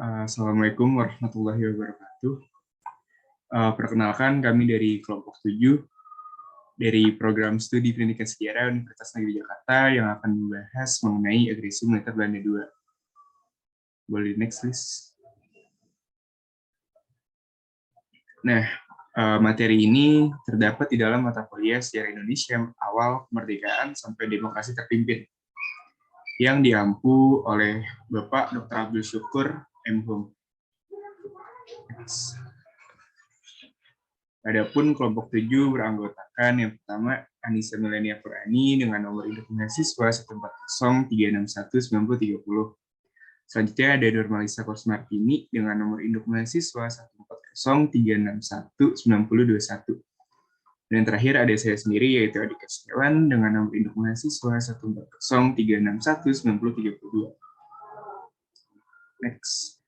Assalamualaikum warahmatullahi wabarakatuh. Perkenalkan, kami dari kelompok 7 dari program studi pendidikan sejarah Universitas Negeri Jakarta yang akan membahas mengenai agresi militer Belanda II. Boleh next, please. Nah, materi ini terdapat di dalam mata kuliah Sejarah Indonesia awal kemerdekaan sampai demokrasi terpimpin yang diampu oleh Bapak Dr. Abdul Syukur M. Hum. Adapun kelompok 7 beranggotakan yang pertama Anissa Milenia Purani dengan nomor induk mahasiswa 140361930. Selanjutnya ada Normalisa Kosmartini dengan nomor induk mahasiswa 140361921. Dan terakhir ada saya sendiri yaitu Adika Setiawan dengan nomor induk mahasiswa 140361930. Next.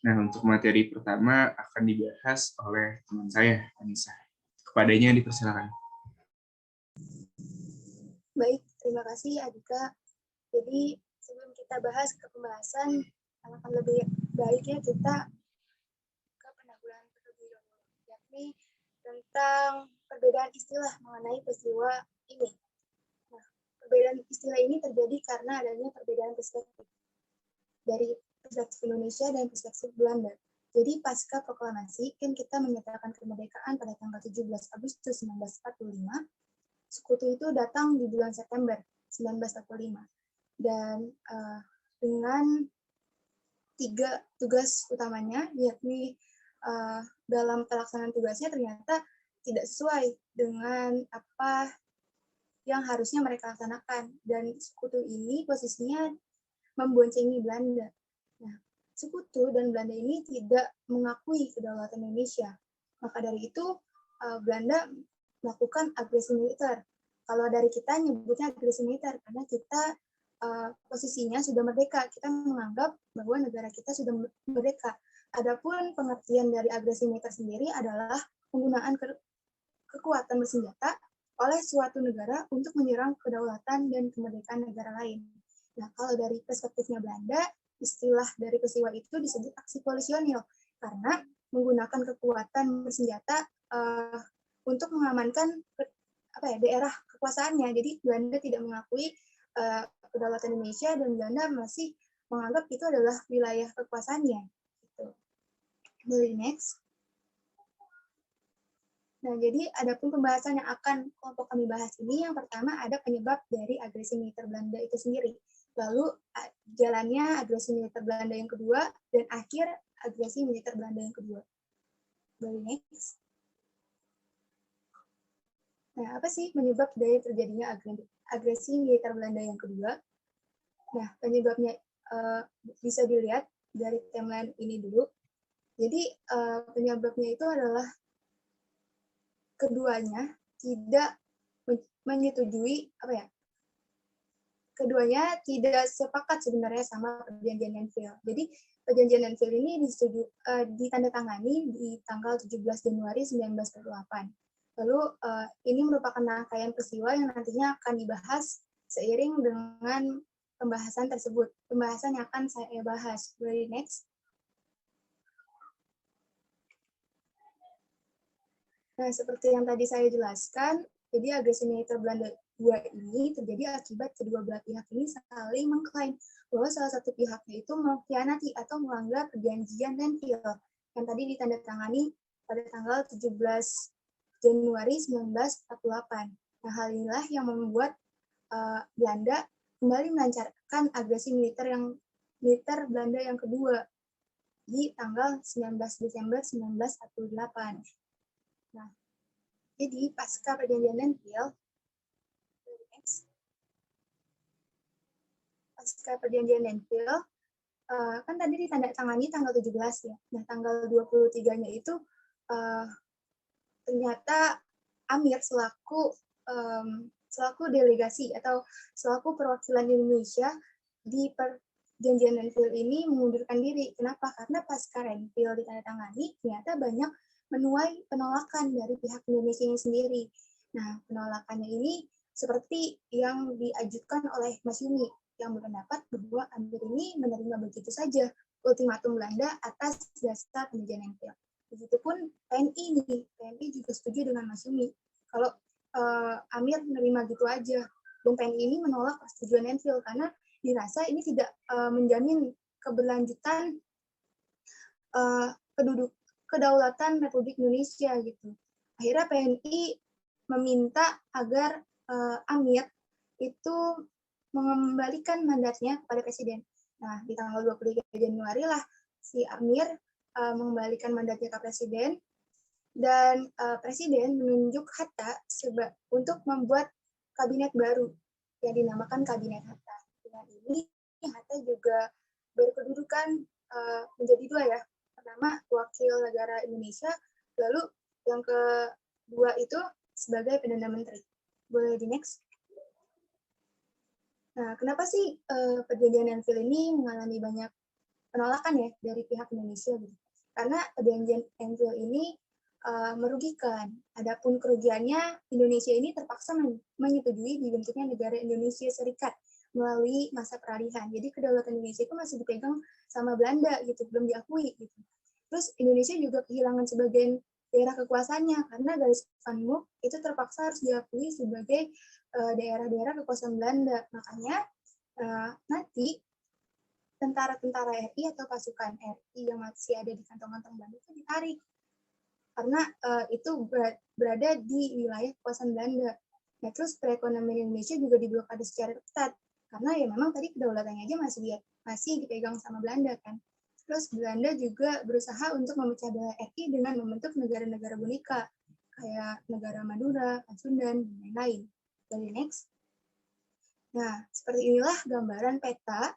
Nah, untuk materi pertama akan dibahas oleh teman saya, Anissa. Kepadanya dipersilakan. Baik, terima kasih Adika. Jadi sebelum kita bahas ke pembahasan, akan lebih baik ya kita ke pendahuluan terlebih dahulu, yakni tentang perbedaan istilah mengenai peristiwa ini. Nah, perbedaan istilah ini terjadi karena adanya perbedaan perspektif dari perspektif Indonesia dan perspektif Belanda. Jadi pasca proklamasi, kan kita menyatakan kemerdekaan pada tanggal 17 Agustus 1945, Sekutu itu datang di bulan September 1945. Dan dengan 3 tugas utamanya, yakni dalam pelaksanaan tugasnya ternyata tidak sesuai dengan apa yang harusnya mereka laksanakan. Dan Sekutu ini posisinya memboncengi Belanda. Nah, Sekutu dan Belanda ini tidak mengakui kedaulatan Indonesia. Maka dari itu, Belanda melakukan agresi militer. Kalau dari kita nyebutnya agresi militer, karena kita posisinya sudah merdeka. Kita menganggap bahwa negara kita sudah merdeka. Adapun pengertian dari agresi militer sendiri adalah penggunaan kekuatan bersenjata oleh suatu negara untuk menyerang kedaulatan dan kemerdekaan negara lain. Nah, kalau dari perspektifnya Belanda, istilah dari peristiwa itu disebut aksi polisionil karena menggunakan kekuatan bersenjata untuk mengamankan daerah kekuasaannya. Jadi Belanda tidak mengakui kedaulatan Indonesia dan Belanda masih menganggap itu adalah wilayah kekuasaannya. Gitu. Boleh next. Nah, jadi adapun pembahasan yang akan kelompok kami bahas ini, yang pertama ada penyebab dari agresi militer Belanda itu sendiri. Lalu jalannya agresi militer Belanda yang kedua, dan akhir agresi militer Belanda yang kedua. Boleh next. Nah, apa sih penyebab dari terjadinya agresi militer Belanda yang kedua? Nah, penyebabnya bisa dilihat dari timeline ini dulu. Jadi, penyebabnya itu adalah keduanya tidak menyetujui keduanya tidak sepakat sebenarnya sama perjanjian Nanfield. Jadi perjanjian Nanfield ini ditandatangani di tanggal 17 Januari 1948. Lalu ini merupakan rangkaian peristiwa yang nantinya akan dibahas seiring dengan pembahasan tersebut. Pembahasan yang akan saya bahas. Boleh next. Nah, seperti yang tadi saya jelaskan, jadi agresi militer Belanda II ini terjadi akibat kedua belah pihak ini saling mengklaim bahwa salah satu pihaknya itu mengkhianati atau melanggar perjanjian Nanfield yang tadi ditandatangani pada tanggal 17 Januari 1948. Nah, hal inilah yang membuat Belanda kembali melancarkan agresi militer Belanda yang kedua di tanggal 19 Desember 1948. Nah, jadi pasca perjanjian Nanfield, kan tadi ditandatangani tanggal 17 ya. Nah, tanggal 23-nya itu ternyata Amir selaku delegasi atau selaku perwakilan Indonesia di perjanjian Nanfield ini mengundurkan diri. Kenapa? Karena pasca Nanfield ditandatangani, ternyata banyak menuai penolakan dari pihak Indonesia sendiri. Nah, penolakannya ini seperti yang diajukan oleh Mas Yumi, yang berpendapat bahwa Amir ini menerima begitu saja ultimatum Belanda atas dasar penjajahan Enfield. Begitupun TNI nih, TNI juga setuju dengan Masyumi kalau Amir menerima gitu aja. Dan TNI ini menolak persetujuan Enfield karena dirasa ini tidak menjamin keberlanjutan kedaulatan Republik Indonesia gitu. Akhirnya PNI meminta agar Amir itu mengembalikan mandatnya kepada Presiden. Nah, di tanggal 23 Januari lah si Amir mengembalikan mandatnya ke Presiden, dan Presiden menunjuk Hatta untuk membuat kabinet baru yang dinamakan Kabinet Hatta. Dengan ini Hatta juga berkedudukan menjadi dua ya. Pertama, wakil negara Indonesia, lalu yang kedua itu sebagai Perdana Menteri. Boleh di next? Nah, kenapa sih perjanjian Enfield ini mengalami banyak penolakan ya dari pihak Indonesia? Gitu? Karena perjanjian Enfield ini merugikan. Adapun kerugiannya, Indonesia ini terpaksa menyetujui dibentuknya negara Indonesia Serikat melalui masa peralihan. Jadi kedaulatan Indonesia itu masih dipegang sama Belanda gitu, belum diakui gitu. Terus Indonesia juga kehilangan sebagian daerah kekuasaannya karena garis Van Mook itu terpaksa harus diakui sebagai daerah-daerah kekuasaan Belanda. Makanya nanti tentara-tentara RI atau pasukan RI yang masih ada di kantong-kantong Belanda itu ditarik karena itu berada di wilayah kekuasaan Belanda. Nah, terus perekonomian Indonesia juga diblokade secara ketat karena ya memang tadi kedaulatannya aja masih dipegang sama Belanda kan. Terus Belanda juga berusaha untuk memecah belah RI dengan membentuk negara-negara boneka kayak negara Madura, Pasundan, dan lain-lain. Dari next. Nah, seperti inilah gambaran peta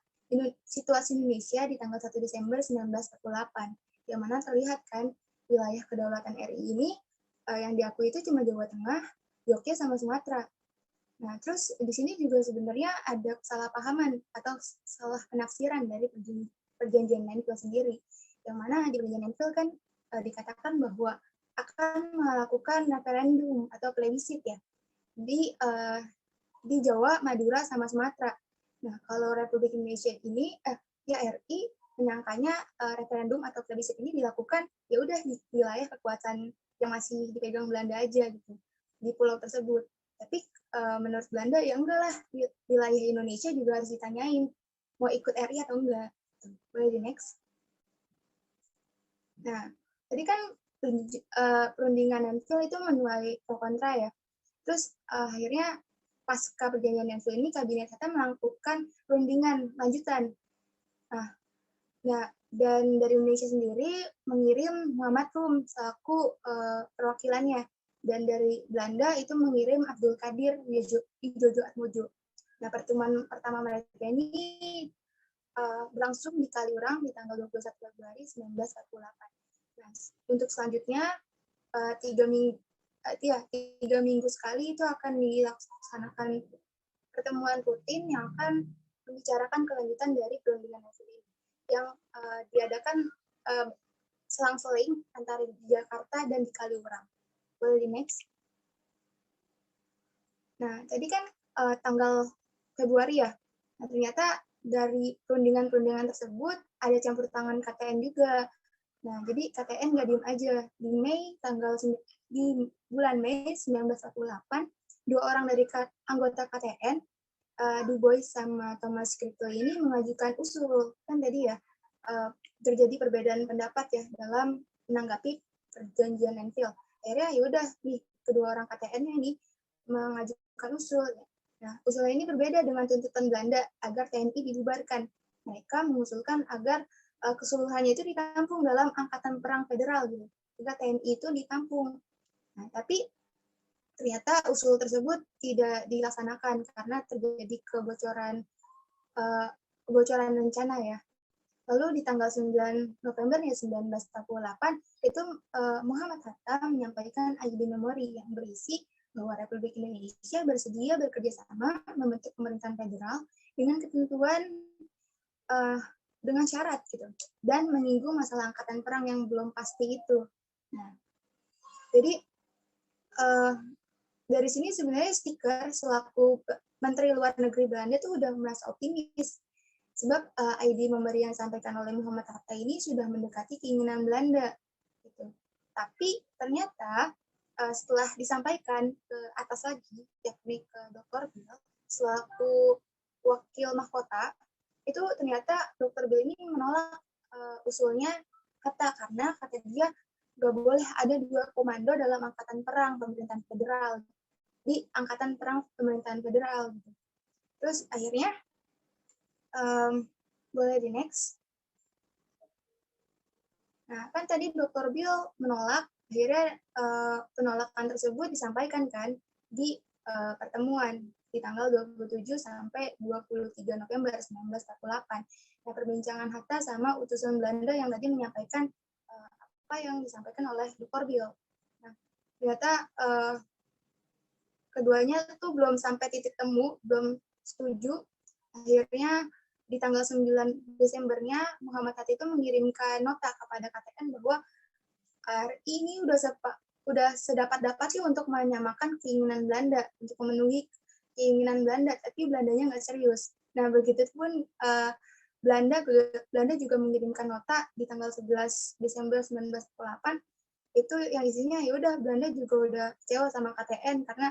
situasi Indonesia di tanggal 1 Desember 1948, yang mana terlihat kan wilayah kedaulatan RI ini yang diakui itu cuma Jawa Tengah, Jogja, sama Sumatera. Nah, terus di sini juga sebenarnya ada kesalahpahaman atau salah penafsiran dari perjanjian Enfield sendiri, yang mana di perjanjian Enfield kan dikatakan bahwa akan melakukan referendum atau plebiscit ya di Jawa, Madura, sama Sumatera. Nah, kalau Republik Indonesia ini ya RI menyangkanya referendum atau plebiscit ini dilakukan ya udah di wilayah kekuasaan yang masih dipegang Belanda aja gitu di pulau tersebut. Tapi menurut Belanda ya enggak lah, wilayah Indonesia juga harus ditanyain mau ikut RI atau enggak. Boleh di next. Nah, tadi kan perundingan Enfield itu menuai pro kontra ya. Terus akhirnya pasca perjanjian Enfield ini Kabinet Hatta melakukan perundingan lanjutan. Nah, dan dari Indonesia sendiri mengirim Muhammad Rum selaku perwakilannya, dan dari Belanda itu mengirim Abdul Qadir Wijojo Atmojo. Nah, pertemuan pertama mereka ini berlangsung di Kaliurang di tanggal 21 Februari 1948. Nah, untuk selanjutnya 3 minggu sekali itu akan dilaksanakan pertemuan rutin yang akan membicarakan kelanjutan dari perundingan Enfield ini, yang diadakan selang-seling antara di Jakarta dan di Kaliurang. Boleh di next. Nah, tadi kan tanggal Februari ya. Nah, ternyata dari perundingan-perundingan tersebut ada campur tangan KTN juga. Nah, jadi KTN nggak diem aja. Di bulan Mei 1948, 2 orang dari anggota KTN, Du Bois sama Thomas Crittle ini mengajukan usul. Kan tadi ya, terjadi perbedaan pendapat ya dalam menanggapi perjanjian Enfield. Akhirnya ya udah nih kedua orang KTN-nya ini mengajukan usul. Nah, usul ini berbeda dengan tuntutan Belanda agar TNI dibubarkan. Mereka mengusulkan agar keseluruhannya itu ditampung dalam Angkatan Perang Federal gitu. Jika TNI itu ditampung. Nah, tapi ternyata usul tersebut tidak dilaksanakan karena terjadi kebocoran rencana ya. Lalu di tanggal 9 November 1948 itu Muhammad Hatta menyampaikan ID memori yang berisi bahwa Republik Indonesia bersedia bekerja sama membentuk pemerintahan federal dengan ketentuan dengan syarat gitu, dan menyinggung masalah angkatan perang yang belum pasti itu. Nah, jadi dari sini sebenarnya Sticker selaku Menteri Luar Negeri Belanda tuh udah merasa optimis Sebab ID memberi yang disampaikan oleh Muhammad Hatta ini sudah mendekati keinginan Belanda. Gitu. Tapi ternyata setelah disampaikan ke atas lagi, yakni ke Dr. Bill, selaku wakil mahkota, itu ternyata Dr. Bill ini menolak usulnya Hatta, karena kata dia nggak boleh ada 2 komando dalam angkatan perang pemerintahan federal, di angkatan perang pemerintahan federal. Gitu. Terus akhirnya boleh di next. Nah, kan tadi Dr. Bill menolak, akhirnya penolakan tersebut disampaikan kan di pertemuan di tanggal 27 sampai 23 November 1948. Nah, perbincangan Hatta sama utusan Belanda yang tadi menyampaikan apa yang disampaikan oleh Dr. Bill. Nah, ternyata keduanya tuh belum sampai titik temu, belum setuju. Akhirnya di tanggal 9 Desembernya Muhammad Hatta itu mengirimkan nota kepada KTN bahwa RI ini udah sedapat-dapatnya untuk menyamakan keinginan Belanda, untuk memenuhi keinginan Belanda, tapi Belandanya nggak serius. Nah, begitu pun Belanda juga mengirimkan nota di tanggal 11 Desember 1948, itu yang isinya ya udah Belanda juga udah kecewa sama KTN karena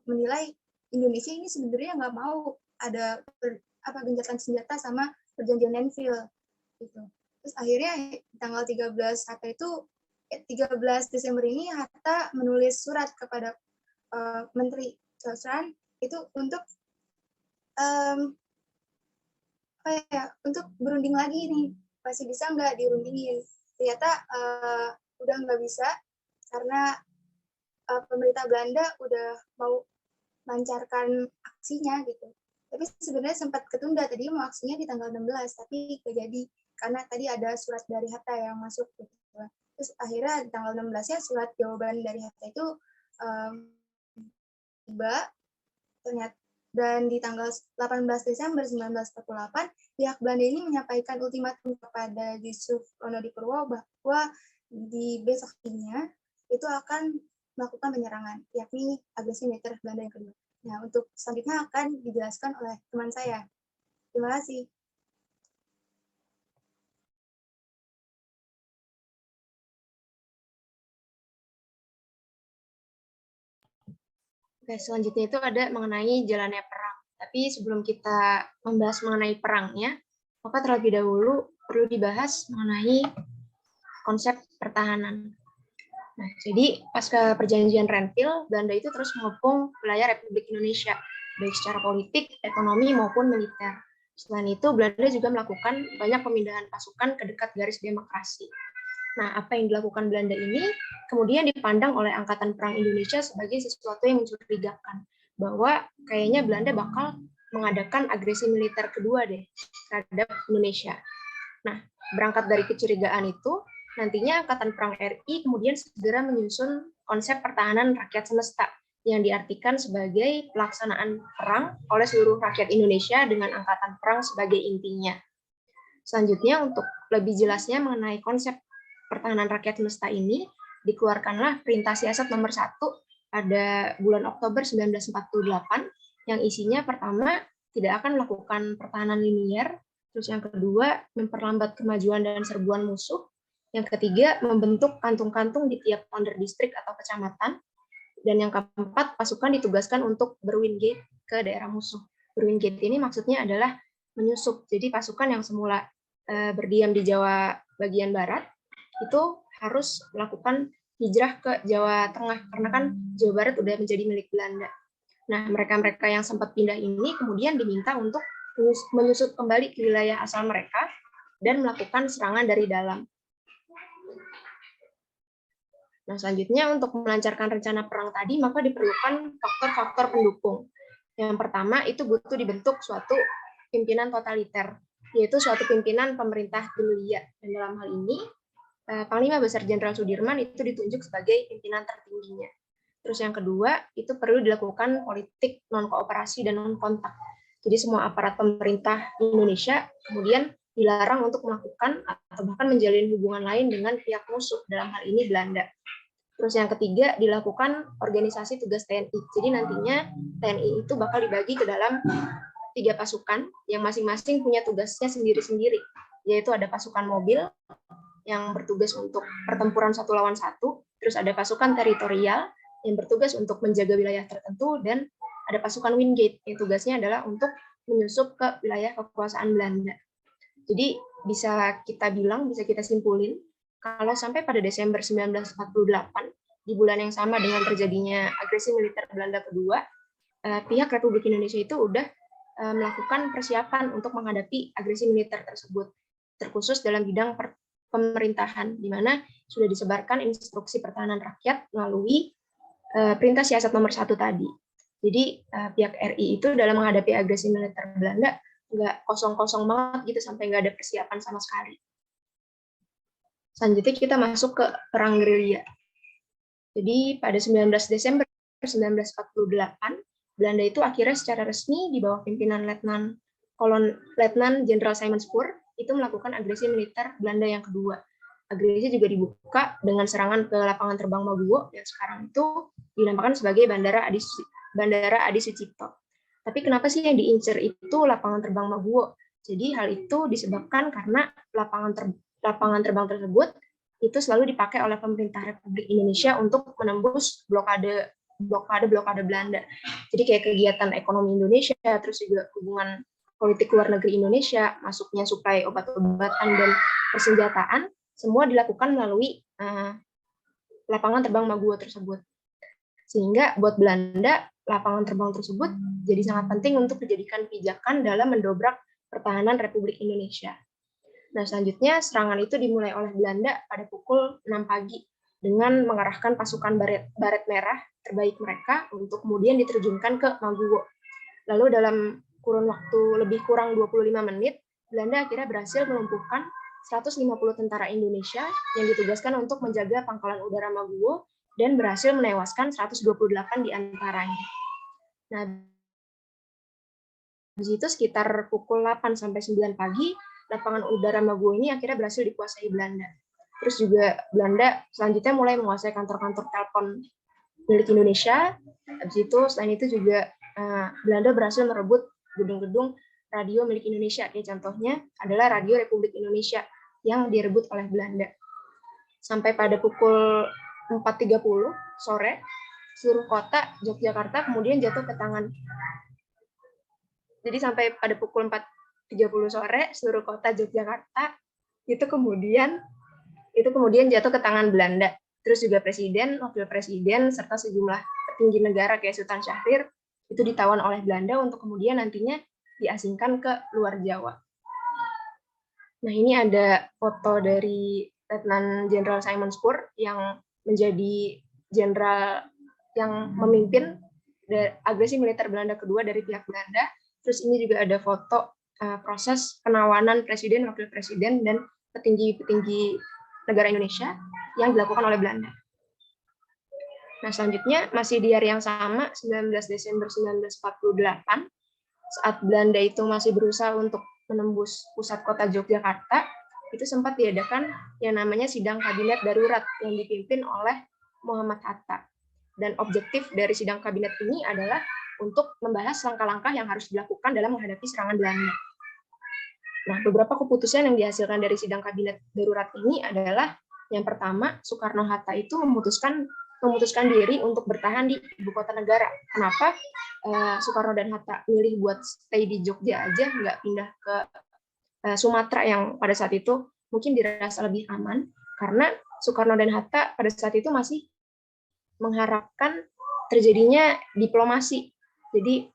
menilai Indonesia ini sebenarnya nggak mau ada gencatan senjata sama perjanjian Lenville gitu. Terus akhirnya tanggal 13 Desember ini Hatta menulis surat kepada Menteri Sosial itu untuk untuk berunding lagi nih, masih bisa nggak dirundingin. Ternyata udah nggak bisa karena pemerintah Belanda udah mau lancarkan aksinya gitu. Tapi sebenarnya sempat ketunda, tadi mau aksinya di tanggal 16, tapi nggak jadi karena tadi ada surat dari Hatta yang masuk gitu. Terus akhirnya di tanggal 16-nya surat jawaban dari Hatta itu tiba, ternyata, dan di tanggal 18 Desember 1948 pihak Belanda ini menyampaikan ultimatum kepada Yusuf Ronodipurwo bahwa di besoknya itu akan melakukan penyerangan, yakni agresi militer Belanda yang kedua. Nah, untuk selanjutnya akan dijelaskan oleh teman saya. Terima kasih. Oke, selanjutnya itu ada mengenai jalannya perang. Tapi sebelum kita membahas mengenai perangnya, maka terlebih dahulu perlu dibahas mengenai konsep pertahanan. Nah, jadi pasca perjanjian Renville, Belanda itu terus mengepung wilayah Republik Indonesia, baik secara politik, ekonomi, maupun militer. Selain itu, Belanda juga melakukan banyak pemindahan pasukan ke dekat garis demokrasi. Nah, apa yang dilakukan Belanda ini kemudian dipandang oleh Angkatan Perang Indonesia sebagai sesuatu yang mencurigakan, bahwa kayaknya Belanda bakal mengadakan agresi militer kedua deh terhadap Indonesia. Nah, berangkat dari kecurigaan itu, nantinya Angkatan Perang RI kemudian segera menyusun konsep pertahanan rakyat semesta yang diartikan sebagai pelaksanaan perang oleh seluruh rakyat Indonesia dengan Angkatan Perang sebagai intinya. Selanjutnya, untuk lebih jelasnya mengenai konsep pertahanan rakyat semesta ini, dikeluarkanlah Perintah Siasat nomor 1 pada bulan Oktober 1948, yang isinya pertama, tidak akan melakukan pertahanan linier, terus yang kedua, memperlambat kemajuan dan serbuan musuh, yang ketiga, membentuk kantung-kantung di tiap under distrik atau kecamatan, dan yang keempat, pasukan ditugaskan untuk berwingate ke daerah musuh. Berwingate ini maksudnya adalah menyusup, jadi pasukan yang semula berdiam di Jawa bagian barat, itu harus melakukan hijrah ke Jawa Tengah, karena kan Jawa Barat udah menjadi milik Belanda. Nah, mereka-mereka yang sempat pindah ini kemudian diminta untuk menyusut kembali ke wilayah asal mereka dan melakukan serangan dari dalam. Nah, selanjutnya untuk melancarkan rencana perang tadi, maka diperlukan faktor-faktor pendukung. Yang pertama, itu butuh dibentuk suatu pimpinan totaliter, yaitu suatu pimpinan pemerintah gerilya. Dan dalam hal ini, Panglima Besar Jenderal Sudirman itu ditunjuk sebagai pimpinan tertingginya. Terus yang kedua, itu perlu dilakukan politik non-kooperasi dan non-kontak. Jadi semua aparat pemerintah Indonesia kemudian dilarang untuk melakukan atau bahkan menjalin hubungan lain dengan pihak musuh, dalam hal ini Belanda. Terus yang ketiga, dilakukan organisasi tugas TNI. Jadi nantinya TNI itu bakal dibagi ke dalam 3 pasukan yang masing-masing punya tugasnya sendiri-sendiri, yaitu ada pasukan mobil yang bertugas untuk pertempuran 1 lawan 1, terus ada pasukan teritorial yang bertugas untuk menjaga wilayah tertentu, dan ada pasukan Wingate yang tugasnya adalah untuk menyusup ke wilayah kekuasaan Belanda. Jadi bisa kita simpulin kalau sampai pada Desember 1948, di bulan yang sama dengan terjadinya agresi militer Belanda kedua, pihak Republik Indonesia itu udah melakukan persiapan untuk menghadapi agresi militer tersebut, terkhusus dalam bidang pemerintahan, di mana sudah disebarkan instruksi pertahanan rakyat melalui perintah siasat nomor 1 tadi. Jadi pihak RI itu dalam menghadapi agresi militer Belanda nggak kosong-kosong banget gitu, sampai nggak ada persiapan sama sekali. Selanjutnya kita masuk ke perang gerilya. Jadi pada 19 Desember 1948, Belanda itu akhirnya secara resmi di bawah pimpinan Letnan Jenderal Simon Spoor itu melakukan agresi militer Belanda yang kedua. Agresi juga dibuka dengan serangan ke lapangan terbang Maguwo yang sekarang itu dinamakan sebagai Bandara Adi Sucipto. Tapi kenapa sih yang diincar itu lapangan terbang Maguwo? Jadi hal itu disebabkan karena lapangan terbang tersebut itu selalu dipakai oleh pemerintah Republik Indonesia untuk menembus blokade Belanda. Jadi kayak kegiatan ekonomi Indonesia, terus juga hubungan politik luar negeri Indonesia, masuknya suplai obat-obatan dan persenjataan, semua dilakukan melalui lapangan terbang Maguwo tersebut. Sehingga buat Belanda, lapangan terbang tersebut jadi sangat penting untuk dijadikan pijakan dalam mendobrak pertahanan Republik Indonesia. Nah, selanjutnya serangan itu dimulai oleh Belanda pada pukul 6 pagi dengan mengarahkan pasukan baret merah terbaik mereka untuk kemudian diterjunkan ke Maguwo. Lalu dalam kurun waktu lebih kurang 25 menit, Belanda akhirnya berhasil melumpuhkan 150 tentara Indonesia yang ditugaskan untuk menjaga pangkalan udara Maguwo dan berhasil menewaskan 128 di antaranya. Nah, di situ sekitar pukul 8 sampai 9 pagi, lapangan udara Maguwo ini akhirnya berhasil dikuasai Belanda. Terus juga Belanda selanjutnya mulai menguasai kantor-kantor telepon milik Indonesia. Habis itu selain itu juga Belanda berhasil merebut gedung-gedung radio milik Indonesia. Ya, contohnya adalah Radio Republik Indonesia yang direbut oleh Belanda. Sampai pada pukul 4.30 sore, seluruh kota Yogyakarta kemudian jatuh ke tangan. Jadi sampai pada pukul 4.30 sore, seluruh kota Yogyakarta itu kemudian jatuh ke tangan Belanda. Terus juga presiden, wakil presiden, serta sejumlah petinggi negara kayak Sultan Syahrir itu ditawan oleh Belanda untuk kemudian nantinya diasingkan ke luar Jawa. Nah, ini ada foto dari Letnan Jenderal Simon Spoor yang menjadi jenderal yang memimpin agresi militer Belanda kedua dari pihak Belanda. Terus ini juga ada foto proses penawanan presiden, wakil presiden, dan petinggi-petinggi negara Indonesia yang dilakukan oleh Belanda. Nah, selanjutnya masih di hari yang sama, 19 Desember 1948, saat Belanda itu masih berusaha untuk menembus pusat kota Yogyakarta, itu sempat diadakan yang namanya sidang kabinet darurat yang dipimpin oleh Muhammad Hatta. Dan objektif dari sidang kabinet ini adalah untuk membahas langkah-langkah yang harus dilakukan dalam menghadapi serangan Belanda. Nah, beberapa keputusan yang dihasilkan dari sidang kabinet darurat ini adalah yang pertama, Soekarno-Hatta itu memutuskan diri untuk bertahan di ibu kota negara. Kenapa Soekarno dan Hatta milih buat stay di Jogja aja, nggak pindah ke Sumatera yang pada saat itu mungkin dirasa lebih aman, karena Soekarno dan Hatta pada saat itu masih mengharapkan terjadinya diplomasi. Jadi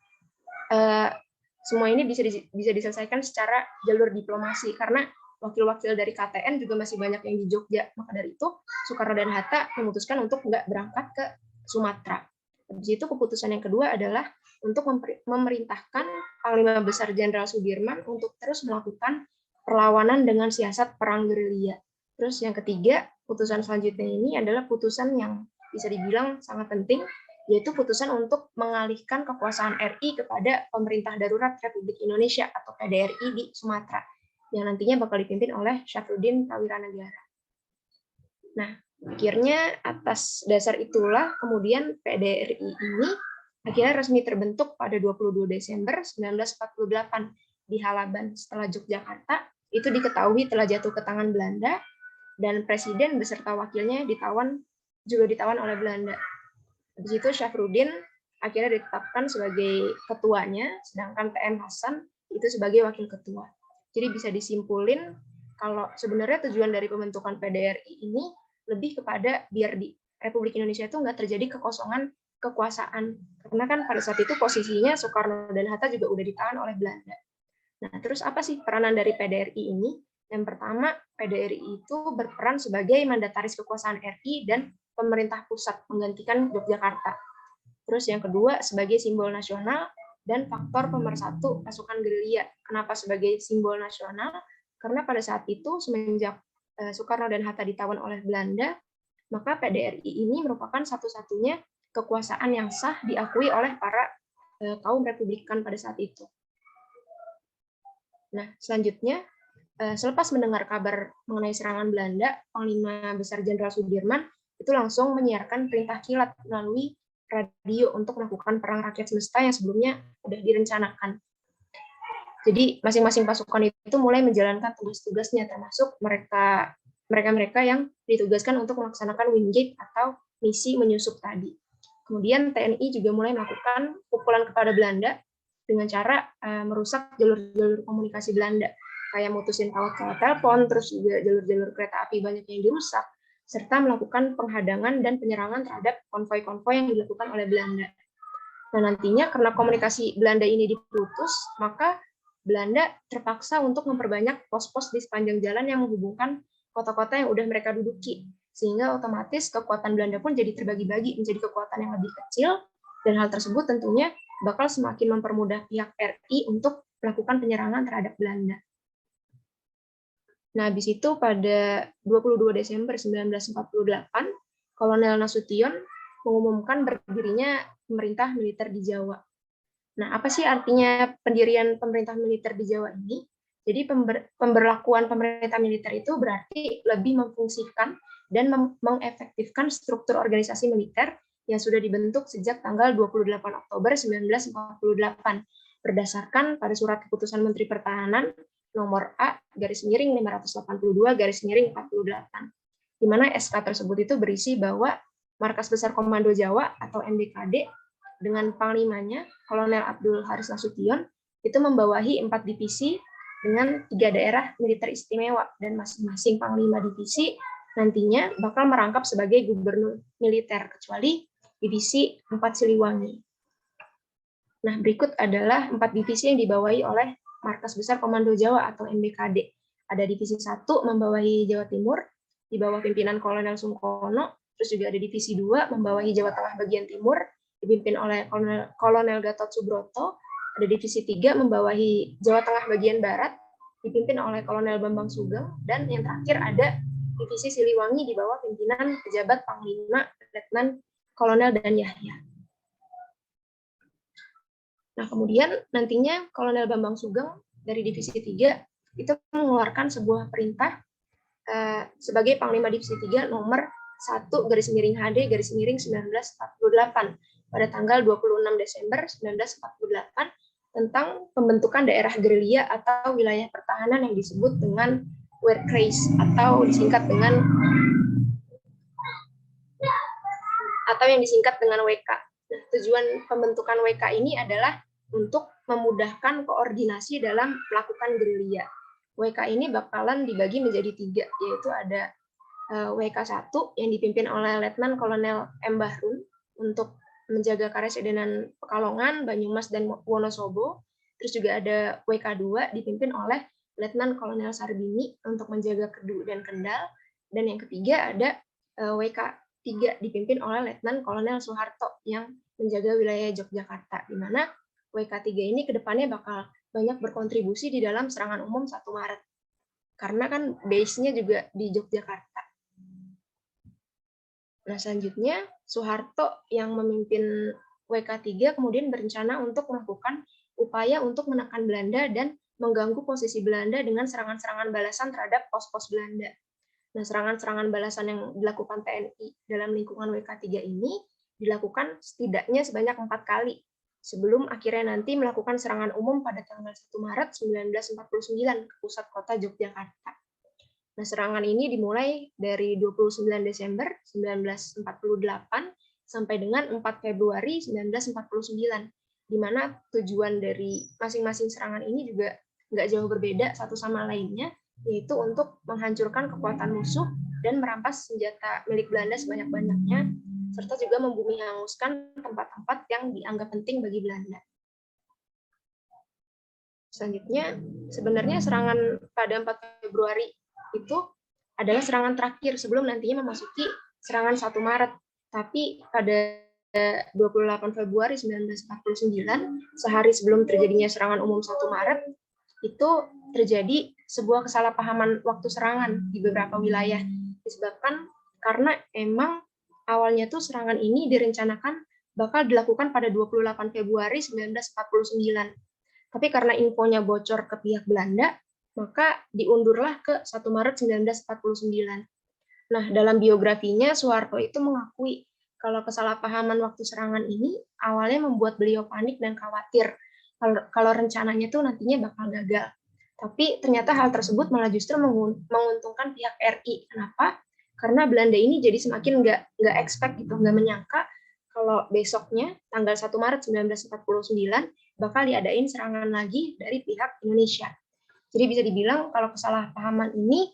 semua ini bisa diselesaikan secara jalur diplomasi, karena wakil-wakil dari KTN juga masih banyak yang di Jogja. Maka dari itu, Soekarno dan Hatta memutuskan untuk nggak berangkat ke Sumatera. Habis itu keputusan yang kedua adalah untuk memerintahkan Panglima Besar Jenderal Sudirman untuk terus melakukan perlawanan dengan siasat perang gerilya. Terus yang ketiga, putusan selanjutnya ini adalah putusan yang bisa dibilang sangat penting, yaitu putusan untuk mengalihkan kekuasaan RI kepada Pemerintah Darurat Republik Indonesia atau PDRI di Sumatera, yang nantinya bakal dipimpin oleh Syafruddin Prawiranegara. Nah, akhirnya atas dasar itulah kemudian PDRI ini akhirnya resmi terbentuk pada 22 Desember 1948 di Halaban setelah Yogyakarta itu diketahui telah jatuh ke tangan Belanda dan presiden beserta wakilnya ditawan oleh Belanda. Di situ Syafruddin akhirnya ditetapkan sebagai ketuanya, sedangkan TM Hasan itu sebagai wakil ketua. Jadi bisa disimpulin kalau sebenarnya tujuan dari pembentukan PDRI ini lebih kepada biar di Republik Indonesia itu nggak terjadi kekosongan kekuasaan. Karena kan pada saat itu posisinya Soekarno dan Hatta juga udah ditahan oleh Belanda. Nah, terus apa sih peranan dari PDRI ini? Yang pertama, PDRI itu berperan sebagai mandataris kekuasaan RI dan pemerintah pusat menggantikan Yogyakarta. Terus yang kedua, sebagai simbol nasional dan faktor pemersatu pasukan gerilya. Kenapa sebagai simbol nasional? Karena pada saat itu semenjak Soekarno dan Hatta ditawan oleh Belanda, maka PDRI ini merupakan satu-satunya kekuasaan yang sah diakui oleh para kaum Republikan pada saat itu. Nah, selanjutnya, selepas mendengar kabar mengenai serangan Belanda, Panglima Besar Jenderal Sudirman itu langsung menyiarkan perintah kilat melalui radio untuk melakukan perang rakyat semesta yang sebelumnya sudah direncanakan. Jadi masing-masing pasukan itu mulai menjalankan tugas-tugasnya, termasuk mereka yang ditugaskan untuk melaksanakan Wingate atau misi menyusup tadi. Kemudian TNI juga mulai melakukan pukulan kepada Belanda dengan cara merusak jalur-jalur komunikasi Belanda, kayak mutusin kawat-kawat telepon, terus juga jalur-jalur kereta api banyak yang dirusak, serta melakukan penghadangan dan penyerangan terhadap konvoi-konvoi yang dilakukan oleh Belanda. Nah, nantinya karena komunikasi Belanda ini diputus, maka Belanda terpaksa untuk memperbanyak pos-pos di sepanjang jalan yang menghubungkan kota-kota yang udah mereka duduki, sehingga otomatis kekuatan Belanda pun jadi terbagi-bagi menjadi kekuatan yang lebih kecil, dan hal tersebut tentunya bakal semakin mempermudah pihak RI untuk melakukan penyerangan terhadap Belanda. Nah, habis itu pada 22 Desember 1948, Kolonel Nasution mengumumkan berdirinya pemerintah militer di Jawa. Nah, apa sih artinya pendirian pemerintah militer di Jawa ini? Jadi pemberlakuan pemerintah militer itu berarti lebih memfungsikan dan mengefektifkan struktur organisasi militer yang sudah dibentuk sejak tanggal 28 Oktober 1948 berdasarkan pada surat keputusan Menteri Pertahanan nomor A/582/48, di mana SK tersebut itu berisi bahwa Markas Besar Komando Jawa atau MBKD dengan panglimanya Kolonel Abdul Haris Nasution itu membawahi 4 divisi dengan 3 daerah militer istimewa, dan masing-masing panglima divisi nantinya bakal merangkap sebagai gubernur militer kecuali divisi 4 Siliwangi. Nah, berikut adalah 4 divisi yang dibawahi oleh Markas Besar Komando Jawa atau MBKD. Ada divisi 1 membawahi Jawa Timur di bawah pimpinan Kolonel Sungkono, terus juga ada divisi 2 membawahi Jawa Tengah bagian timur dipimpin oleh Kolonel Gatot Subroto, ada divisi 3 membawahi Jawa Tengah bagian barat dipimpin oleh Kolonel Bambang Sugeng, dan yang terakhir ada divisi Siliwangi di bawah pimpinan pejabat Panglima Letnan Kolonel Dan Yahya. Nah, kemudian nantinya Kolonel Bambang Sugeng dari divisi 3 itu mengeluarkan sebuah perintah sebagai Panglima Divisi 3 nomor 1/HD/1948 pada tanggal 26 Desember 1948 tentang pembentukan daerah gerilya atau wilayah pertahanan yang disebut dengan Wehrkreis atau yang disingkat dengan WK. Nah, tujuan pembentukan WK ini adalah untuk memudahkan koordinasi dalam melakukan gerilya. WK ini bakalan dibagi menjadi 3, yaitu ada WK1 yang dipimpin oleh Letnan Kolonel M. Bahrun untuk menjaga Karesidenan Pekalongan, Banyumas, dan Wonosobo. Terus juga ada WK2 dipimpin oleh Letnan Kolonel Sarbini untuk menjaga Kedu dan Kendal. Dan yang ketiga ada WK3 dipimpin oleh Letnan Kolonel Soeharto yang menjaga wilayah Yogyakarta, di mana WK3 ini kedepannya bakal banyak berkontribusi di dalam serangan umum 1 Maret. Karena kan base-nya juga di Yogyakarta. Nah, selanjutnya Soeharto yang memimpin WK3 kemudian berencana untuk melakukan upaya untuk menekan Belanda dan mengganggu posisi Belanda dengan serangan-serangan balasan terhadap pos-pos Belanda. Nah, serangan-serangan balasan yang dilakukan TNI dalam lingkungan WK3 ini dilakukan setidaknya sebanyak 4 kali sebelum akhirnya nanti melakukan serangan umum pada tanggal 1 Maret 1949 ke pusat kota Yogyakarta. Nah, serangan ini dimulai dari 29 Desember 1948 sampai dengan 4 Februari 1949, di mana tujuan dari masing-masing serangan ini juga nggak jauh berbeda satu sama lainnya, yaitu untuk menghancurkan kekuatan musuh dan merampas senjata milik Belanda sebanyak-banyaknya, serta juga membumi hanguskan tempat-tempat yang dianggap penting bagi Belanda. Selanjutnya, sebenarnya serangan pada 4 Februari itu adalah serangan terakhir sebelum nantinya memasuki serangan 1 Maret. Tapi pada 28 Februari 1949, sehari sebelum terjadinya serangan umum 1 Maret, itu terjadi sebuah kesalahpahaman waktu serangan di beberapa wilayah. Disebabkan karena emang awalnya tuh serangan ini direncanakan bakal dilakukan pada 28 Februari 1949. Tapi karena infonya bocor ke pihak Belanda, maka diundurlah ke 1 Maret 1949. Nah, dalam biografinya, Soeharto itu mengakui kalau kesalahpahaman waktu serangan ini awalnya membuat beliau panik dan khawatir kalau rencananya tuh nantinya bakal gagal. Tapi ternyata hal tersebut malah justru menguntungkan pihak RI. Kenapa? Karena Belanda ini jadi semakin nggak expect gitu, nggak menyangka kalau besoknya tanggal 1 Maret 1949 bakal diadain serangan lagi dari pihak Indonesia. Jadi bisa dibilang kalau kesalahpahaman ini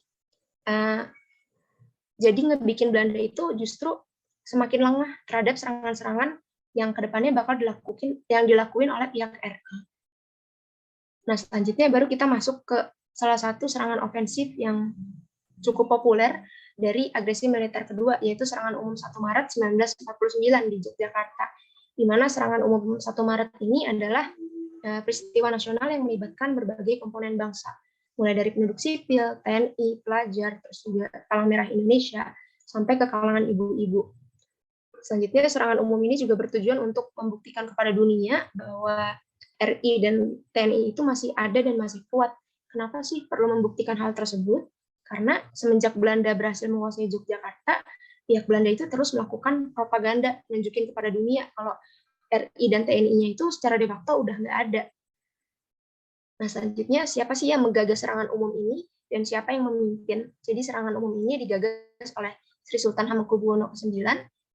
jadi ngebikin Belanda itu justru semakin lengah terhadap serangan-serangan yang kedepannya bakal dilakuin oleh pihak RI. Nah, selanjutnya baru kita masuk ke salah satu serangan ofensif yang cukup populer dari agresi militer kedua, yaitu serangan umum 1 Maret 1949 di Yogyakarta, di mana serangan umum 1 Maret ini adalah peristiwa nasional yang melibatkan berbagai komponen bangsa, mulai dari penduduk sipil, TNI, pelajar, terus juga Palang Merah Indonesia, sampai ke kalangan ibu-ibu. Selanjutnya, serangan umum ini juga bertujuan untuk membuktikan kepada dunia bahwa RI dan TNI itu masih ada dan masih kuat. Kenapa sih perlu membuktikan hal tersebut? Karena semenjak Belanda berhasil menguasai Yogyakarta, pihak Belanda itu terus melakukan propaganda, nunjukin kepada dunia kalau RI dan TNI-nya itu secara de facto udah nggak ada. Nah, selanjutnya, siapa sih yang menggagas serangan umum ini dan siapa yang memimpin? Jadi serangan umum ini digagas oleh Sri Sultan Hamengkubuwono ke-9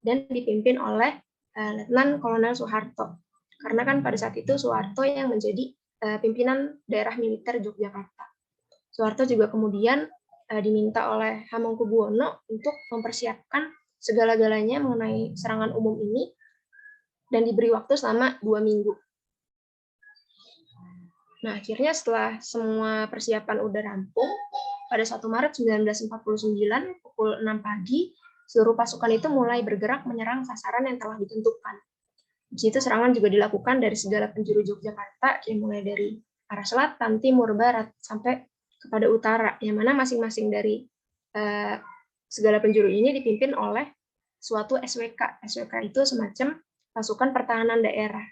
dan dipimpin oleh Letnan Kolonel Soeharto. Karena kan pada saat itu Soeharto yang menjadi pimpinan daerah militer Yogyakarta. Soeharto juga kemudian diminta oleh Hamengkubuwono untuk mempersiapkan segala-galanya mengenai serangan umum ini dan diberi waktu selama 2 minggu. Nah, akhirnya setelah semua persiapan udah rampung, pada 1 Maret 1949 pukul 6 pagi, seluruh pasukan itu mulai bergerak menyerang sasaran yang telah ditentukan. Di situ serangan juga dilakukan dari segala penjuru Yogyakarta, yang mulai dari arah selatan, timur, barat, sampai kepada utara, yang mana masing-masing dari segala penjuru ini dipimpin oleh suatu SWK. SWK itu semacam pasukan pertahanan daerah.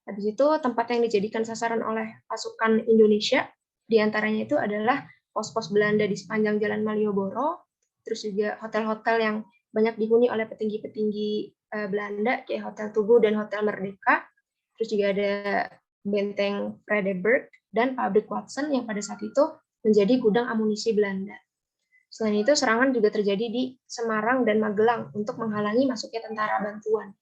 Habis itu tempat yang dijadikan sasaran oleh pasukan Indonesia, diantaranya itu adalah pos-pos Belanda di sepanjang Jalan Malioboro, terus juga hotel-hotel yang banyak dihuni oleh petinggi-petinggi Belanda, kayak Hotel Tugu dan Hotel Merdeka, terus juga ada Benteng Vredenburg, dan pabrik Watson yang pada saat itu menjadi gudang amunisi Belanda. Selain itu, serangan juga terjadi di Semarang dan Magelang untuk menghalangi masuknya tentara bantuan.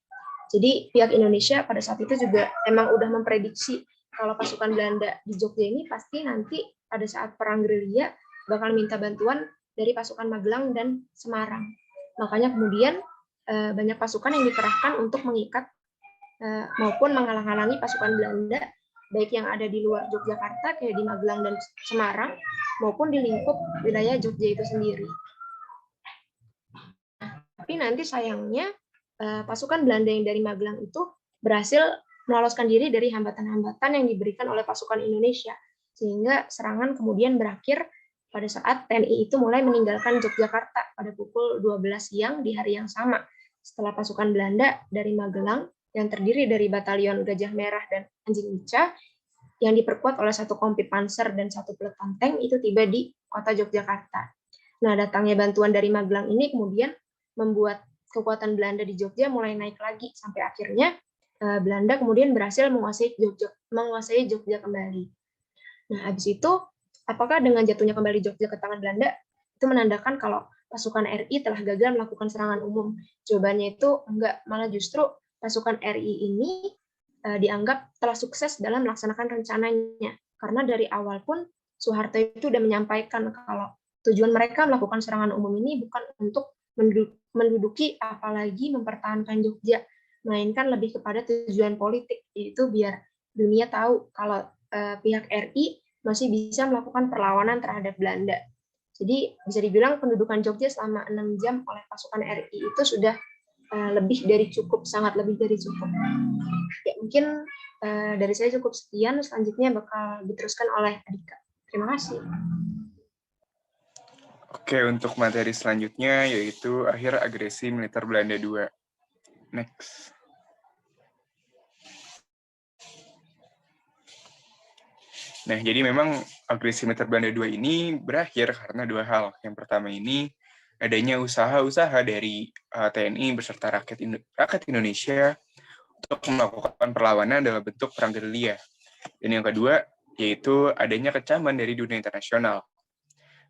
Jadi pihak Indonesia pada saat itu juga emang udah memprediksi kalau pasukan Belanda di Jogja ini pasti nanti pada saat perang gerilya bakal minta bantuan dari pasukan Magelang dan Semarang. Makanya kemudian banyak pasukan yang dikerahkan untuk mengikat maupun menghalang-halangi pasukan Belanda, baik yang ada di luar Yogyakarta kayak di Magelang dan Semarang, maupun di lingkup wilayah Jogja itu sendiri. Tapi nanti sayangnya pasukan Belanda yang dari Magelang itu berhasil meloloskan diri dari hambatan-hambatan yang diberikan oleh pasukan Indonesia, sehingga serangan kemudian berakhir pada saat TNI itu mulai meninggalkan Yogyakarta pada pukul 12 siang di hari yang sama, setelah pasukan Belanda dari Magelang yang terdiri dari Batalion Gajah Merah dan Anjing Lica yang diperkuat oleh 1 kompi panser dan 1 peleton tank itu tiba di kota Yogyakarta. Nah, datangnya bantuan dari Magelang ini kemudian membuat kekuatan Belanda di Jogja mulai naik lagi sampai akhirnya Belanda kemudian berhasil menguasai Jogja kembali. Nah, habis itu apakah dengan jatuhnya kembali Jogja ke tangan Belanda itu menandakan kalau pasukan RI telah gagal melakukan serangan umum? Jawabannya itu enggak, malah justru pasukan RI ini dianggap telah sukses dalam melaksanakan rencananya. Karena dari awal pun Soeharto itu sudah menyampaikan kalau tujuan mereka melakukan serangan umum ini bukan untuk menduduki apalagi mempertahankan Jogja, melainkan lebih kepada tujuan politik, yaitu biar dunia tahu kalau pihak RI masih bisa melakukan perlawanan terhadap Belanda. Jadi bisa dibilang pendudukan Jogja selama 6 jam oleh pasukan RI itu sudah lebih dari cukup, sangat lebih dari cukup. Ya, mungkin dari saya cukup sekian, selanjutnya bakal diteruskan oleh Adika. Terima kasih. Oke, untuk materi selanjutnya yaitu akhir agresi militer Belanda II. Next. Nah, jadi memang agresi militer Belanda II ini berakhir karena dua hal. Yang pertama ini adanya usaha-usaha dari TNI beserta rakyat Indonesia untuk melakukan perlawanan dalam bentuk perang gerilya. Dan yang kedua, yaitu adanya kecaman dari dunia internasional.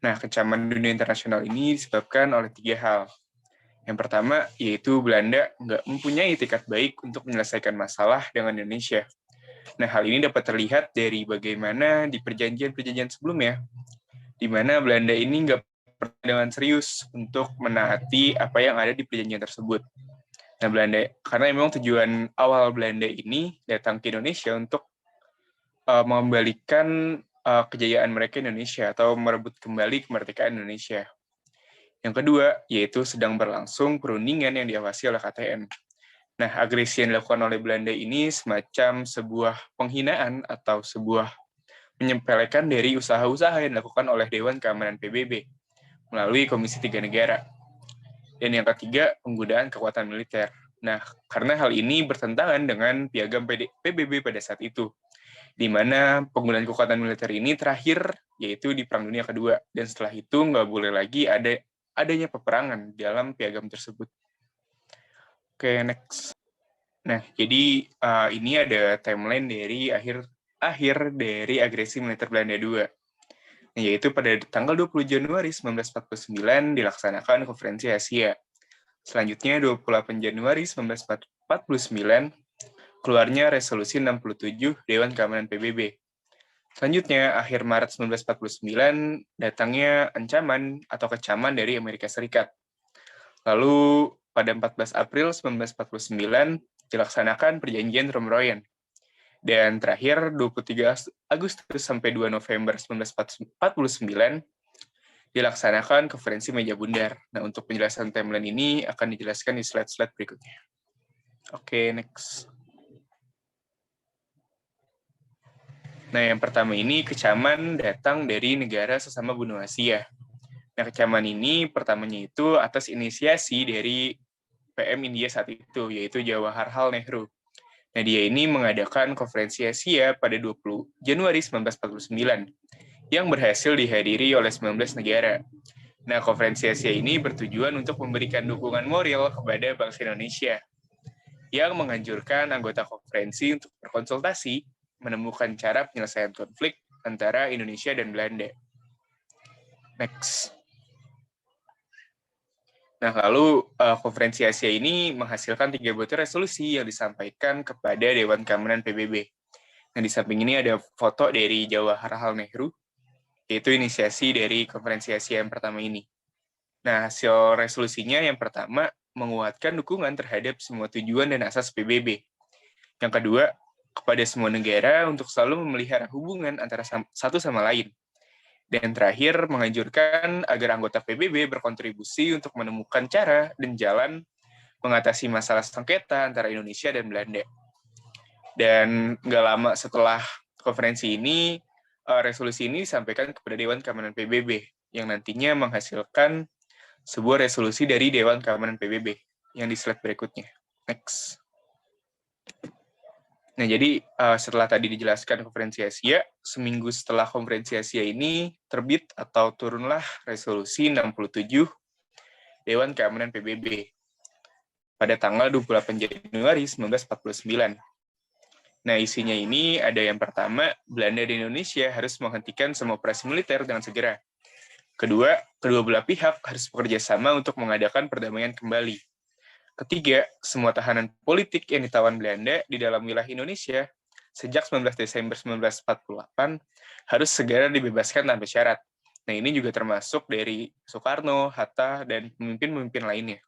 Nah, kecaman dunia internasional ini disebabkan oleh tiga hal. Yang pertama, yaitu Belanda nggak mempunyai etikat baik untuk menyelesaikan masalah dengan Indonesia. Nah, hal ini dapat terlihat dari bagaimana di perjanjian-perjanjian sebelumnya, di mana Belanda ini nggak pernah dengan serius untuk menaati apa yang ada di perjanjian tersebut. Nah, Belanda, karena memang tujuan awal Belanda ini datang ke Indonesia untuk mengembalikan kejayaan mereka Indonesia atau merebut kembali kemerdekaan Indonesia. Yang kedua, yaitu sedang berlangsung perundingan yang diawasi oleh KTN. Nah, agresi yang dilakukan oleh Belanda ini semacam sebuah penghinaan atau sebuah menyepelekan dari usaha-usaha yang dilakukan oleh Dewan Keamanan PBB melalui Komisi 3 Negara. Dan yang ketiga, penggunaan kekuatan militer. Nah, karena hal ini bertentangan dengan piagam PBB pada saat itu, di mana penggunaan kekuatan militer ini terakhir yaitu di Perang Dunia Kedua, dan setelah itu nggak boleh lagi adanya peperangan dalam piagam tersebut. Oke, next. Nah, jadi ini ada timeline dari akhir dari agresi militer Belanda II, yaitu pada tanggal 20 Januari 1949 dilaksanakan Konferensi Asia. Selanjutnya, 28 Januari 1949, keluarnya Resolusi 67 Dewan Keamanan PBB. Selanjutnya, akhir Maret 1949, datangnya ancaman atau kecaman dari Amerika Serikat. Lalu, pada 14 April 1949, dilaksanakan Perjanjian Romeroyen. Dan terakhir, 23 Agustus sampai 2 November 1949, dilaksanakan Konferensi Meja Bundar. Nah, untuk penjelasan timeline ini akan dijelaskan di slide-slide berikutnya. Oke, next. Nah, yang pertama ini kecaman datang dari negara sesama benua Asia. Nah, kecaman ini pertamanya itu atas inisiasi dari PM India saat itu, yaitu Jawaharlal Nehru. Nah, dia ini mengadakan Konferensi Asia pada 20 Januari 1949, yang berhasil dihadiri oleh 19 negara. Nah, Konferensi Asia ini bertujuan untuk memberikan dukungan moral kepada bangsa Indonesia, yang menganjurkan anggota konferensi untuk berkonsultasi menemukan cara penyelesaian konflik antara Indonesia dan Belanda. Next. Nah, lalu Konferensi Asia ini menghasilkan 3 butir resolusi yang disampaikan kepada Dewan Keamanan PBB. Nah, di samping ini ada foto dari Jawaharlal Nehru, yaitu inisiasi dari Konferensi Asia yang pertama ini. Nah, hasil resolusinya yang pertama, menguatkan dukungan terhadap semua tujuan dan asas PBB. Yang kedua, kepada semua negara untuk selalu memelihara hubungan antara satu sama lain. Dan terakhir, menganjurkan agar anggota PBB berkontribusi untuk menemukan cara dan jalan mengatasi masalah sengketa antara Indonesia dan Belanda. Dan nggak lama setelah konferensi ini, resolusi ini disampaikan kepada Dewan Keamanan PBB, yang nantinya menghasilkan sebuah resolusi dari Dewan Keamanan PBB, yang di slide berikutnya. Next. Nah, jadi setelah tadi dijelaskan Konferensi Asia, seminggu setelah Konferensi Asia ini terbit atau turunlah Resolusi 67 Dewan Keamanan PBB. pada tanggal 28 Januari 1949. Nah, isinya ini ada yang pertama, Belanda dan Indonesia harus menghentikan semua operasi militer dengan segera. Kedua, kedua belah pihak harus bekerja sama untuk mengadakan perdamaian kembali. Ketiga, semua tahanan politik yang ditawan Belanda di dalam wilayah Indonesia sejak 19 Desember 1948 harus segera dibebaskan tanpa syarat. Nah, ini juga termasuk dari Soekarno, Hatta, dan pemimpin-pemimpin lainnya.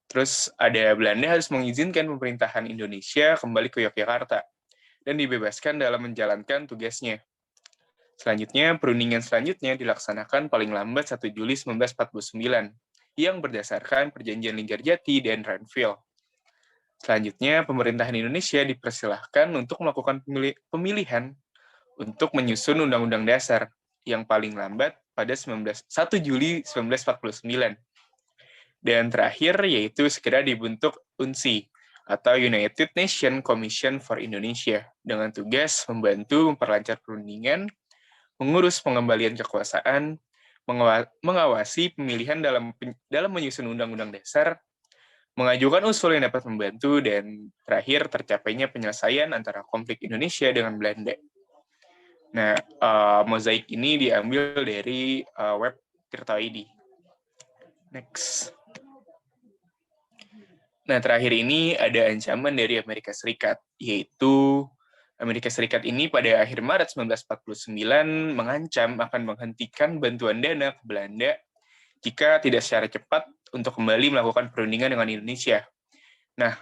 Terus ada Belanda harus mengizinkan pemerintahan Indonesia kembali ke Yogyakarta dan dibebaskan dalam menjalankan tugasnya. Selanjutnya, perundingan selanjutnya dilaksanakan paling lambat 1 Juli 1949 yang berdasarkan Perjanjian Linggarjati dan Renville. Selanjutnya, pemerintahan Indonesia dipersilahkan untuk melakukan pemilihan untuk menyusun Undang-Undang Dasar yang paling lambat pada 1 Juli 1949. Dan terakhir, yaitu segera dibentuk UNSI, atau United Nations Commission for Indonesia, dengan tugas membantu memperlancar perundingan, mengurus pengembalian kekuasaan, mengawasi pemilihan dalam menyusun Undang-Undang Dasar, mengajukan usul yang dapat membantu, dan terakhir tercapainya penyelesaian antara konflik Indonesia dengan Belanda. Nah, mozaik ini diambil dari web Tirta ID. Next. Nah, terakhir ini ada ancaman dari Amerika Serikat, yaitu Amerika Serikat ini pada akhir Maret 1949 mengancam akan menghentikan bantuan dana ke Belanda jika tidak secara cepat untuk kembali melakukan perundingan dengan Indonesia. Nah,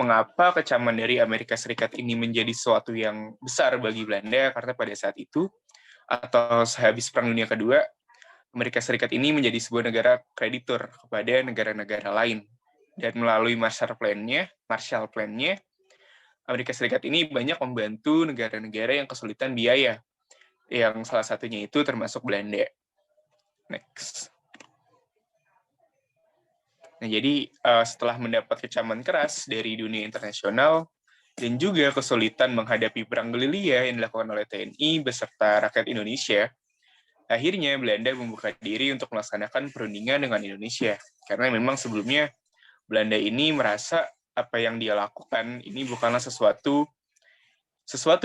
mengapa kecaman dari Amerika Serikat ini menjadi sesuatu yang besar bagi Belanda? Karena pada saat itu, atau sehabis Perang Dunia Kedua, Amerika Serikat ini menjadi sebuah negara kreditur kepada negara-negara lain. Dan melalui Marshall Plan-nya, Amerika Serikat ini banyak membantu negara-negara yang kesulitan biaya, yang salah satunya itu termasuk Belanda. Next. Nah, jadi setelah mendapat kecaman keras dari dunia internasional dan juga kesulitan menghadapi perang gerilya yang dilakukan oleh TNI beserta rakyat Indonesia, akhirnya Belanda membuka diri untuk melaksanakan perundingan dengan Indonesia. Karena memang sebelumnya Belanda ini merasa apa yang dia lakukan ini bukanlah sesuatu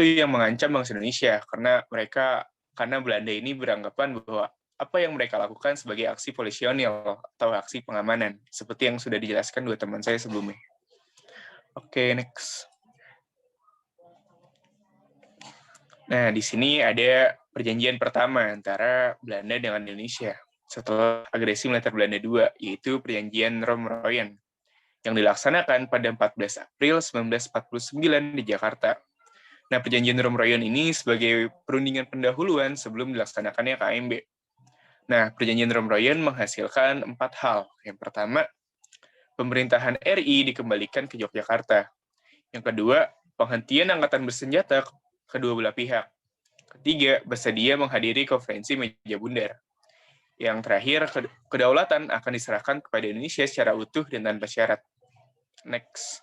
yang mengancam bangsa Indonesia, karena Belanda ini beranggapan bahwa apa yang mereka lakukan sebagai aksi polisionil atau aksi pengamanan, seperti yang sudah dijelaskan dua teman saya sebelumnya. Oke, next. Nah, di sini ada perjanjian pertama antara Belanda dengan Indonesia setelah agresi militer Belanda II, yaitu Perjanjian Roem-Royen, yang dilaksanakan pada 14 April 1949 di Jakarta. Nah, Perjanjian Roem-Royen ini sebagai perundingan pendahuluan sebelum dilaksanakannya KMB. Nah, Perjanjian Roem-Royen menghasilkan 4 hal. Yang pertama, pemerintahan RI dikembalikan ke Yogyakarta. Yang kedua, penghentian angkatan bersenjata kedua belah pihak. Ketiga, bersedia menghadiri konferensi meja bundar. Yang terakhir, kedaulatan akan diserahkan kepada Indonesia secara utuh dan tanpa syarat. Next.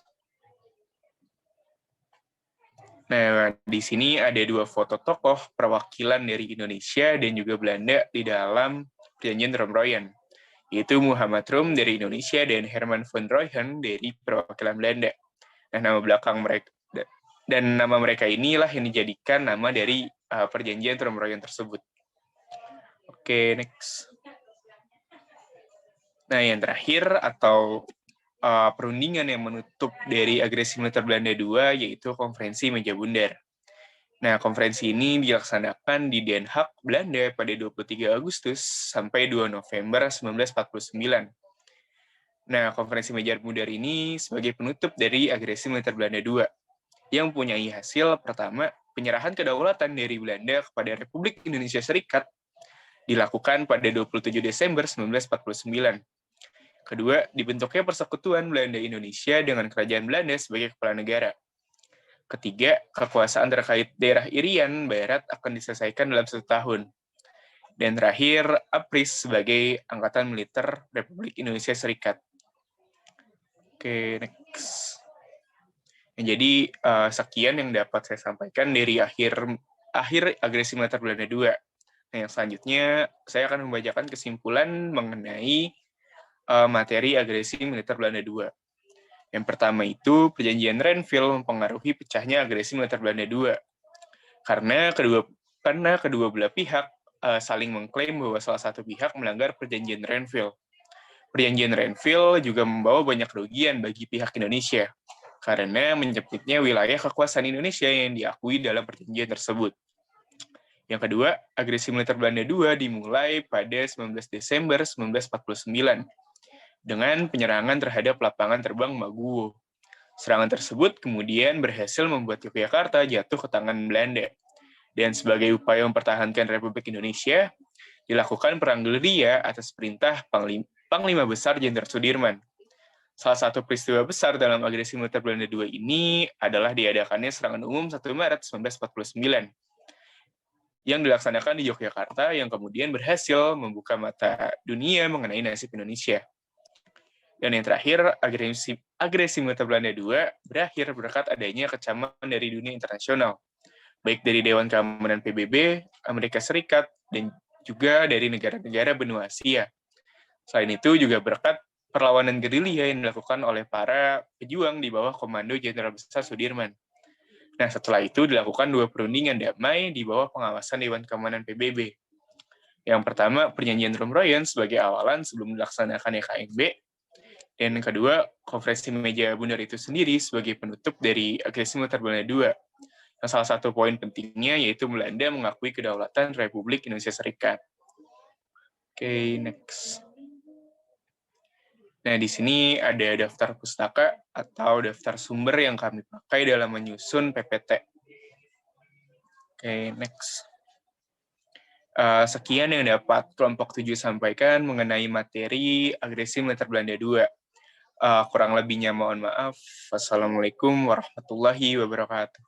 Nah, di sini ada 2 foto tokoh perwakilan dari Indonesia dan juga Belanda di dalam Perjanjian Roem-Royen, yaitu Muhammad Rum dari Indonesia dan Herman von Royen dari perwakilan Belanda. Nah, nama mereka inilah yang dijadikan nama dari Perjanjian Roem-Royen tersebut. Oke, next. Nah, yang terakhir atau perundingan yang menutup dari agresi militer Belanda II, yaitu Konferensi Meja Bundar. Nah, konferensi ini dilaksanakan di Den Haag, Belanda pada 23 Agustus sampai 2 November 1949. Nah, Konferensi Meja Bundar ini sebagai penutup dari agresi militer Belanda II, yang mempunyai hasil pertama, penyerahan kedaulatan dari Belanda kepada Republik Indonesia Serikat dilakukan pada 27 Desember 1949. Kedua, dibentuknya persekutuan Belanda-Indonesia dengan Kerajaan Belanda sebagai kepala negara. Ketiga, kekuasaan terkait daerah Irian Barat akan diselesaikan dalam 1 tahun. Dan terakhir, APRIS sebagai Angkatan Militer Republik Indonesia Serikat. Oke, next. Jadi, sekian yang dapat saya sampaikan dari akhir agresi militer Belanda II. Nah, yang selanjutnya, saya akan membacakan kesimpulan mengenai materi agresi militer Belanda II. Yang pertama itu, Perjanjian Renville mempengaruhi pecahnya agresi militer Belanda II. Karena kedua belah pihak saling mengklaim bahwa salah satu pihak melanggar Perjanjian Renville. Perjanjian Renville juga membawa banyak kerugian bagi pihak Indonesia, karena menyempitnya wilayah kekuasaan Indonesia yang diakui dalam perjanjian tersebut. Yang kedua, agresi militer Belanda II dimulai pada 19 Desember 1949 dengan penyerangan terhadap lapangan terbang Maguwo. Serangan tersebut kemudian berhasil membuat Yogyakarta jatuh ke tangan Belanda. Dan sebagai upaya mempertahankan Republik Indonesia, dilakukan perang gerilya atas perintah Panglima Besar Jenderal Sudirman. Salah satu peristiwa besar dalam agresi militer Belanda II ini adalah diadakannya serangan umum 1 Maret 1949 yang dilaksanakan di Yogyakarta yang kemudian berhasil membuka mata dunia mengenai nasib Indonesia. Dan yang terakhir, agresi militer Belanda II berakhir berkat adanya kecaman dari dunia internasional, baik dari Dewan Keamanan PBB, Amerika Serikat, dan juga dari negara-negara benua Asia. Selain itu juga berkat perlawanan gerilya yang dilakukan oleh para pejuang di bawah komando Jenderal Besar Sudirman. Nah, setelah itu dilakukan 2 perundingan damai di bawah pengawasan Dewan Keamanan PBB. Yang pertama, Perjanjian Romroyen sebagai awalan sebelum dilaksanakannya KNB, dan yang kedua, Konferensi Meja Bundar itu sendiri sebagai penutup dari agresi militer Belanda II. Yang salah satu poin pentingnya yaitu Belanda mengakui kedaulatan Republik Indonesia Serikat. Oke, next. Nah, di sini ada daftar pustaka atau daftar sumber yang kami pakai dalam menyusun PPT. Oke, next. Sekian yang dapat kelompok 7 sampaikan mengenai materi agresi militer Belanda II. Kurang lebihnya mohon maaf. Wassalamualaikum warahmatullahi wabarakatuh.